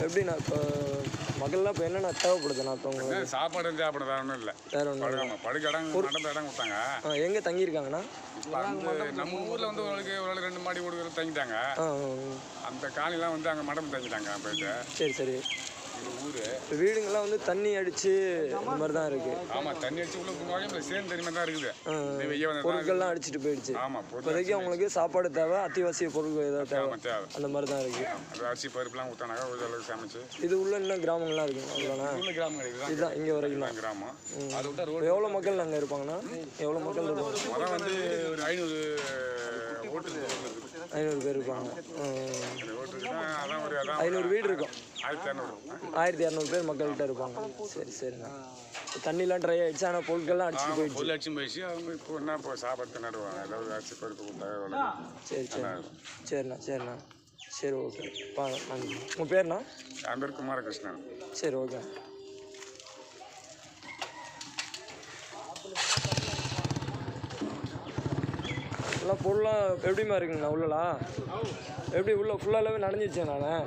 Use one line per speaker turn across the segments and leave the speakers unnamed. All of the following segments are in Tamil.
எப்படிண்ணா இப்போ மக்கள்லாம் இப்போ என்னென்ன தேவைப்படுதுண்ணா இப்போ உங்களுக்கு?
சாப்பாடு தேவைப்படுது, வேற ஒன்றும் இல்லை.
வேற ஒன்றும்
படுக்க இடம் மண்டபம் இடம் கொடுத்தாங்க.
எங்கே தங்கியிருக்காங்கண்ணா?
நம்ம ஊரில் வந்து ஒரு 2 மாடி வீடு தங்கிட்டாங்க. அந்த காணிலாம் வந்து அங்கே மண்டபம் தங்கிட்டாங்க போயிட்டு.
சரி சரி.
ஊர்
இப்போ வீடுங்கள்லாம் வந்து தண்ணி அடிச்சு அந்த மாதிரி தான் இருக்குது.
ஆமாம், தண்ணி அடிச்சு உள்ள போவாங்க, சேம் தண்ணி தான் இருக்குது.
பொருட்கள்லாம் அடிச்சுட்டு போயிடுச்சு.
ஆமாம்,
இப்போதைக்கு அவங்களுக்கு சாப்பாடு தேவை, அத்தியாவசிய பொருட்கள் ஏதாவது தேவை, அந்த மாதிரி தான் இருக்குது.
அது அரிசி பருப்புலாம் ஊற்றினாங்க, ஓரளவுக்கு சமைச்சு.
இது உள்ள இன்னும் கிராமங்கள்லாம் இருக்குங்க அவ்வளோண்ணா?
உள்ள கிராமங்கள்
இதுதான் இங்கே வரைக்கும் தான்
கிராமம். அது விட்டா
எவ்வளோ மக்கள் அங்கே இருப்பாங்கண்ணா? எவ்வளோ மக்கள் இருப்பாங்க?
மொதல் வந்து ஒரு 500
பேர் இருப்பாங்க.
500
வீடு இருக்கும். 1200 பேர் மக்கள்கிட்ட இருப்பாங்க. சரி சரிண்ணா. தண்ணிலாம் ட்ரை ஆகிடுச்சு, ஆனால் பொருட்கள்லாம் அடிச்சுட்டு போயிடுச்சு.
பொருள் அடிச்சு போயிடுச்சு. அவங்க இப்போ என்ன இப்போ சாப்பாடு நடுவாங்க, ஏதாவது அரிசி பருப்பு கொடுத்தாங்க.
சரி சரி. சரிண்ணா சரிண்ணா. சரி ஓகே. நன்றி. உங்கள் பேர்ண்ணா?
என் பேர் குமாரகிருஷ்ணன்.
சரி ஓகே. எல்லாம் பொருளாக எப்படிமா இருக்குங்கண்ணா உள்ளலாம்? எப்படி உள்ள ஃபுல்லாகவே நனைஞ்சிடுச்சேன் நான்.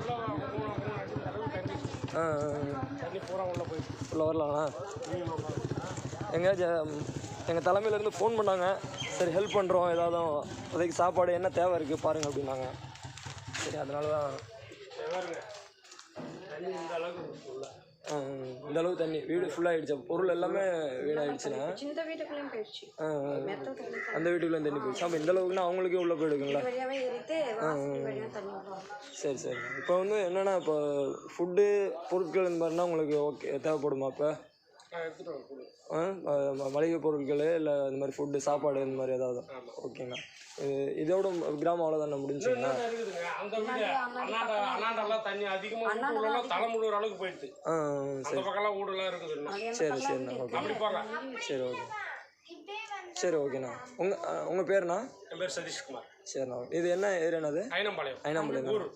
ஃபுல்லாக வரலாண்ணா? எங்கேயாச்சும் எங்கள் தலைமையிலேருந்து ஃபோன் பண்ணாங்க, சரி ஹெல்ப் பண்ணுறோம், ஏதாவது அதுக்கு சாப்பாடு என்ன தேவை இருக்குது பாருங்கள் அப்படின்னாங்க. சரி அதனால தான். இந்த அளவுக்கு தண்ணி வீடு ஃபுல்லாகிடுச்சு, பொருள் எல்லாமே வீணாகிடுச்சுண்ணா. அந்த வீட்டுக்குள்ளே தண்ணி போயிடுச்சு. அப்போ இந்த அளவுக்குன்னா அவங்களுக்கே உள்ளே போயிடுங்களா? சரி சரி. இப்போ வந்து என்னென்னா இப்போ ஃபுட்டு பொருட்கள் இந்த மாதிரினா உங்களுக்கு ஓகே தேவைப்படுமா? இப்போ மளிகை பொருட்கள் இல்லை இந்த மாதிரி ஃபுட்டு சாப்பாடு இந்த மாதிரி ஏதாவது? ஓகேண்ணா. இதோட கிராமம் அவ்வளோதானே முடிஞ்சுங்களா? சரி சரிண்ணா. ஓகே. சரி ஓகே. சரி ஓகேண்ணா. உங்கள் பேருண்ணா?
என் பேர் சதீஷ்குமார்.
சரிண்ணா. இது என்ன ஏரியாண்ணா? அது
ஐனம்பாளையம்.
ஐனம்பாளையம்.